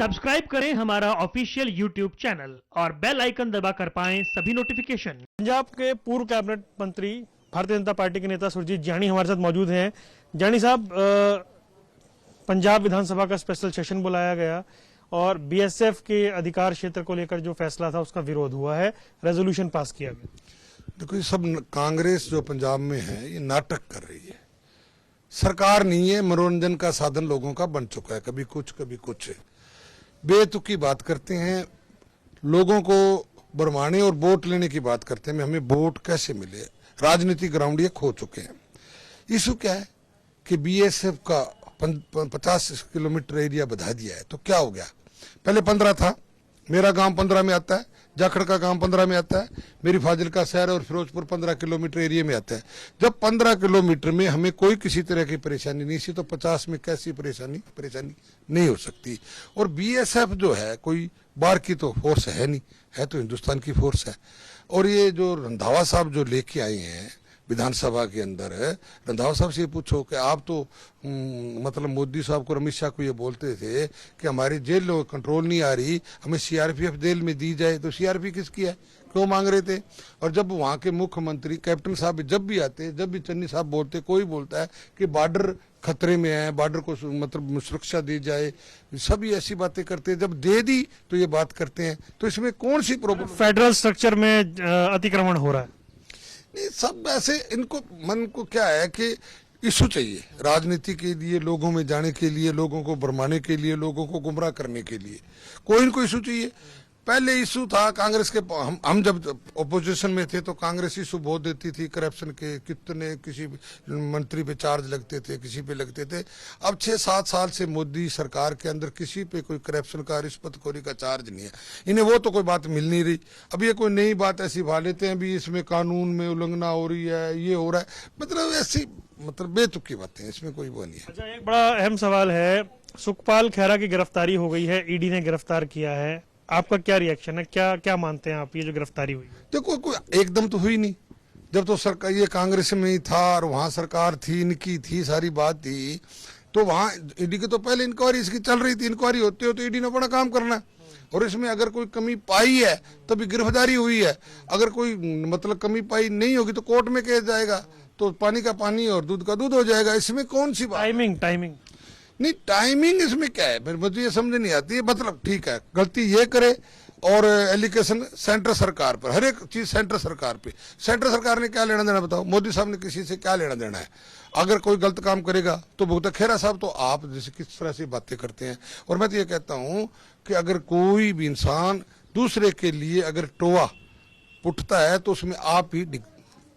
Subscribe करें हमारा official YouTube channel और बेल आइकन दबाकर पाएं सभी नोटिफिकेशन। पंजाब के पूर्व कैबिनेट मंत्री भारतीय जनता पार्टी के नेता सुरजीत जानी हमारे साथ मौजूद हैं। जानी साहब, पंजाब विधानसभा का स्पेशल सेशन बुलाया गया और बीएसएफ के अधिकार क्षेत्र को लेकर जो फैसला था उसका विरोध हुआ है, रेजोल्यूशन पास किया गया। देखो, ये सब कांग्रेस जो पंजाब में है ये नाटक कर रही है। सरकार नहीं है, मनोरंजन का साधन लोगों का बन चुका है, कभी कुछ कभी कुछ। बेतुकी बात करते हैं, लोगों को भरमाने और वोट लेने की बात करते हैं। हमें वोट कैसे मिले, राजनीतिक ग्राउंड ये खो चुके हैं। इशू क्या है कि बीएसएफ का 50 किलोमीटर एरिया बढ़ा दिया है, तो क्या हो गया? पहले 15 था, मेरा गांव 15 में आता है, जाखड़ का गांव 15 में आता है, मेरी फाजिलका शहर और फिरोजपुर 15 किलोमीटर एरिया में आता है। जब 15 किलोमीटर में हमें कोई किसी तरह की परेशानी नहीं थी, तो 50 में कैसी परेशानी नहीं हो सकती। और बीएसएफ जो है कोई बाहर की तो फोर्स है नहीं, है तो हिंदुस्तान की फोर्स है। और ये जो रंधावा साहब जो लेके आए हैं विधानसभा के अंदर, रंधावा साहब से पूछो कि आप तो मतलब मोदी साहब को, अमित शाह को ये बोलते थे कि हमारी जेल कंट्रोल नहीं आ रही, हमें सीआरपीएफ जेल में दी जाए, तो सीआरपी किसकी है, क्यों मांग रहे थे? और जब वहाँ के मुख्यमंत्री कैप्टन साहब जब भी आते, जब भी चन्नी साहब बोलते, कोई बोलता है कि बॉर्डर खतरे में है, बॉर्डर को मतलब सुरक्षा दी जाए, सभी ऐसी बातें करते हैं। जब दे दी तो ये बात करते हैं, तो इसमें कौन सी प्रॉब्लम? फेडरल स्ट्रक्चर में अतिक्रमण हो रहा है। नहीं, सब ऐसे इनको मन को क्या है कि इशू चाहिए राजनीति के लिए, लोगों में जाने के लिए, लोगों को भरमाने के लिए, लोगों को गुमराह करने के लिए कोई इनको इशू चाहिए। पहले इशू था कांग्रेस के, हम जब ओपोजिशन में थे तो कांग्रेस इशू बहुत देती थी करप्शन के, कितने किसी मंत्री पे चार्ज लगते थे, किसी पे लगते थे। अब 6-7 साल से मोदी सरकार के अंदर किसी पे कोई करप्शन का, रिश्वतखोरी का चार्ज नहीं है। इन्हें वो तो कोई बात मिल नहीं रही। अब ये कोई नई बात ऐसी भा लेते हैं, भी इसमें कानून में उल्लंघना हो रही है, ये हो रहा है, मतलब ऐसी मतलब बेतुकी बातें, इसमें कोई वो नहीं है। अच्छा, एक बड़ा अहम सवाल है, सुखपाल खैरा की गिरफ्तारी हो गई है, ईडी ने गिरफ्तार किया है, आपका क्या रिएक्शन है, क्या मानते हैं आप ये जो गिरफ्तारी हुई? देखो, कोई एकदम तो हुई नहीं। जब तो सरकार ये कांग्रेस में ही था और वहां सरकार थी, इनकी थी, सारी बात थी, तो वहां ईडी की तो पहले इंक्वायरी इसकी चल रही थी। इंक्वायरी होते हो तो ईडी ने बड़ा काम करना है, और इसमें अगर कोई कमी पाई है तभी गिरफ्तारी हुई है। अगर कोई मतलब कमी पाई नहीं होगी तो कोर्ट में केस जाएगा, तो पानी का पानी और दूध का दूध हो जाएगा। इसमें कौन सी बात? टाइमिंग नहीं, टाइमिंग इसमें क्या है, मुझे ये समझ नहीं आती है। मतलब ठीक है, गलती ये करे और एलिगेशन सेंटर सरकार पर, हर एक चीज सेंटर सरकार पे। सेंटर सरकार ने क्या लेना देना बताओ? मोदी साहब ने किसी से क्या लेना देना है? अगर कोई गलत काम करेगा तो भुगता। खेरा साहब तो आप जैसे किस तरह से बातें करते हैं। और मैं तो ये कहता हूं कि अगर कोई भी इंसान दूसरे के लिए अगर टोआ उठता है तो उसमें आप ही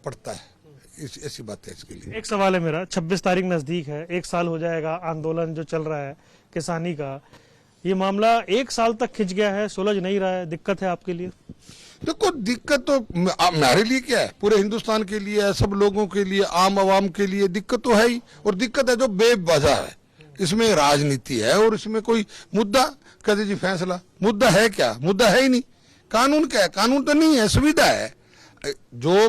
पड़ता है, ऐसी बात है। इसके लिए एक सवाल है मेरा, 26 तारीख नजदीक है, 1 साल हो जाएगा आंदोलन जो चल रहा है किसानी का, ये मामला 1 साल तक खिंच गया है, सुलझ नहीं रहा है, दिक्कत है आपके लिए? देखो, दिक्कत तो हमारे लिए क्या है, पूरे हिंदुस्तान के लिए है, सब लोगों के लिए, आम आवाम के लिए दिक्कत तो है ही। और दिक्कत है जो बेवजह है, इसमें राजनीति है और इसमें कोई मुद्दा कहते जी फैसला, मुद्दा है क्या? मुद्दा है ही नहीं। कानून क्या है? कानून तो नहीं है, सुविधा है। जो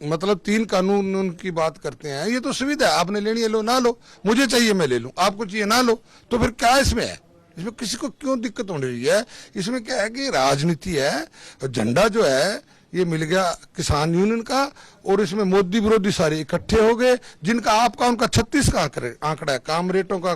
मतलब 3 कानून उनकी बात करते हैं, ये तो सुविधा है, आपने लेनी है लो, ना लो, मुझे चाहिए मैं ले लूं, आपको चाहिए ना लो, तो फिर क्या इसमें है? इसमें किसी को क्यों दिक्कत हो रही है? इसमें क्या है कि राजनीति है। झंडा जो है ये मिल गया किसान यूनियन का, और इसमें मोदी विरोधी सारे इकट्ठे हो गए, जिनका आपका उनका 36 का आंकड़ा है। काम रेटों का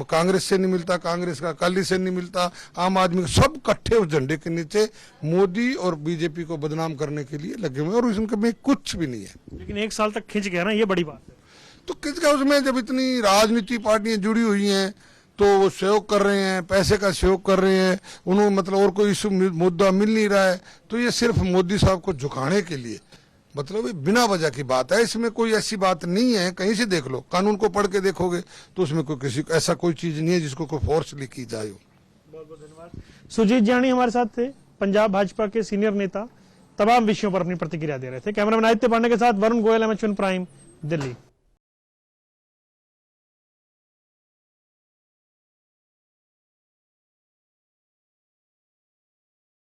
कांग्रेस से नहीं मिलता, कांग्रेस का अकाली से नहीं मिलता, आम आदमी का, सब इकट्ठे उस झंडे के नीचे मोदी और बीजेपी को बदनाम करने के लिए लगे हुए, और उसमें कुछ भी नहीं है। लेकिन 1 साल तक खिंच गया ना, ये बड़ी बात है। तो खिंच गया, उसमें जब इतनी राजनीति पार्टियां जुड़ी हुई हैं तो वो सहयोग कर रहे हैं, पैसे का सहयोग कर रहे हैं, उन्होंने मतलब और कोई इशू मुद्दा मिल नहीं रहा है, तो ये सिर्फ मोदी साहब को झुकाने के लिए, मतलब बिना वजह की बात है। इसमें कोई ऐसी बात नहीं है, कहीं से देख लो, कानून को पढ़ के देखोगे तो उसमें कोई किसी ऐसा कोई चीज नहीं है जिसको कोई फोर्सली की जाए। बहुत बहुत धन्यवाद। सुरजीत जानी हमारे साथ थे, पंजाब भाजपा के सीनियर नेता, तमाम विषयों पर अपनी प्रतिक्रिया दे रहे थे। कैमरामैन आदित्य पांडे के साथ वरुण गोयल, एमएच1 प्राइम, दिल्ली।